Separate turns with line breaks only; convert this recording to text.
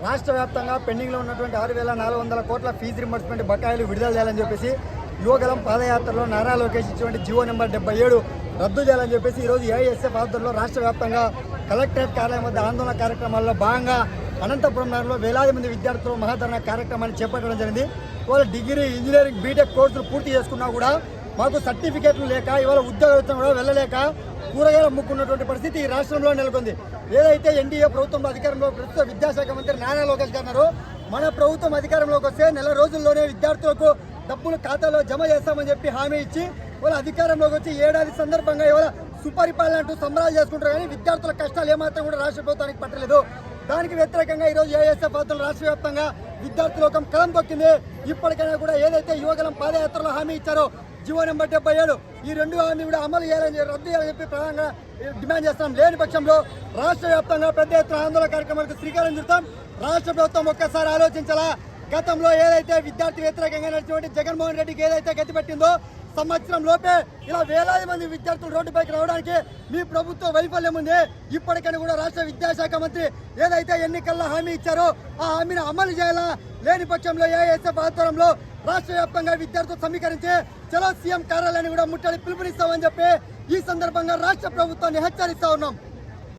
రాష్ట్ర వ్యాప్తంగా పెండింగ్లో ఉన్నటువంటి 6,400 కోట్ల ఫీజు రింబర్స్మెంట్ బకాయిలు విడుదల చేయాలని చెప్పేసి యువగలం పాదయాత్రలో నారా లోకేష్ ఇచ్చినటువంటి జీవో నెంబర్ 77 రద్దు చేయాలని చెప్పేసి ఈరోజు ఏఐఎస్ఎఫ్ ఆధ్వర్యంలో రాష్ట్ర వ్యాప్తంగా కలెక్టరేట్ కార్యాలయం వద్ద ఆందోళన కార్యక్రమాల్లో భాగంగా అనంతపురం నగరంలో వేలాది మంది విద్యార్థులు మహాధరణ కార్యక్రమాన్ని చేపట్టడం జరిగింది. ఇవాళ డిగ్రీ, ఇంజనీరింగ్, బీటెక్ కోర్సులు పూర్తి చేసుకున్నా కూడా మాకు సర్టిఫికేట్లు లేక ఇవాళ ఉద్యోగం కూడా వెళ్ళలేక కూరగాయలు అమ్ముకున్నటువంటి పరిస్థితి ఈ రాష్ట్రంలో నెలకొంది. ఏదైతే ఎన్డీఏ ప్రభుత్వంలో అధికారంలో ప్రస్తుత విద్యాశాఖ మంత్రి నారా లోకేష్ గారు మన ప్రభుత్వం అధికారంలోకి వస్తే నెల రోజుల్లోనే విద్యార్థులకు డబ్బులు ఖాతాలో జమ చేస్తామని చెప్పి హామీ ఇచ్చి వాళ్ళ అధికారంలోకి వచ్చి ఏడాది సందర్భంగా ఇవాళ సుపరిపాలన అంటూ సంబరాలు చేసుకుంటారు. కానీ విద్యార్థుల కష్టాలు ఏమాత్రం కూడా రాష్ట్ర ప్రభుత్వానికి పట్టలేదు. దానికి వ్యతిరేకంగా ఈరోజు ఏఐఎస్ఎఫ్ ఆధ్వర్యంలో రాష్ట్ర వ్యాప్తంగా విద్యార్థులకు కలం తొక్కింది. ఇప్పటికైనా కూడా ఏదైతే యువగలం పాదయాత్రలో హామీ ఇచ్చారో జీవో నెంబర్ 77 ఈ రెండు హామీ కూడా అమలు చేయాలని రద్దు చేయాలని చెప్పి ప్రధానంగా డిమాండ్ చేస్తాం. లేని పక్షంలో రాష్ట్ర వ్యాప్తంగా పెద్ద ఎత్తున ఆందోళన కార్యక్రమాలకు శ్రీకారం చుడతాం. రాష్ట్ర ప్రభుత్వం ఒక్కసారి ఆలోచించాలా. గతంలో ఏదైతే విద్యార్థి వ్యతిరేకంగా నడిచినటువంటి జగన్మోహన్ రెడ్డికి ఏదైతే గతి పట్టిందో సంవత్సరం లోపే ఇలా వేలాది మంది విద్యార్థులు రోడ్డుపైకి రావడానికి మీ ప్రభుత్వ వైఫల్యం ఉంది. ఇప్పటికైనా కూడా రాష్ట్ర విద్యాశాఖ మంత్రి ఏదైతే ఎన్నికల్లో హామీ ఇచ్చారో ఆ హామీని అమలు చేయాలా. లేని పక్షంలో ఏఐఎస్ఎఫ్ ఆధ్వర్యంలో రాష్ట్ర వ్యాప్తంగా విద్యార్థులు సమీకరించి చలో సీఎం కార్యాలయాన్ని కూడా ముట్టడి పిలుపునిస్తామని చెప్పి ఈ సందర్భంగా రాష్ట్ర ప్రభుత్వాన్ని హెచ్చరిస్తా ఉన్నాం.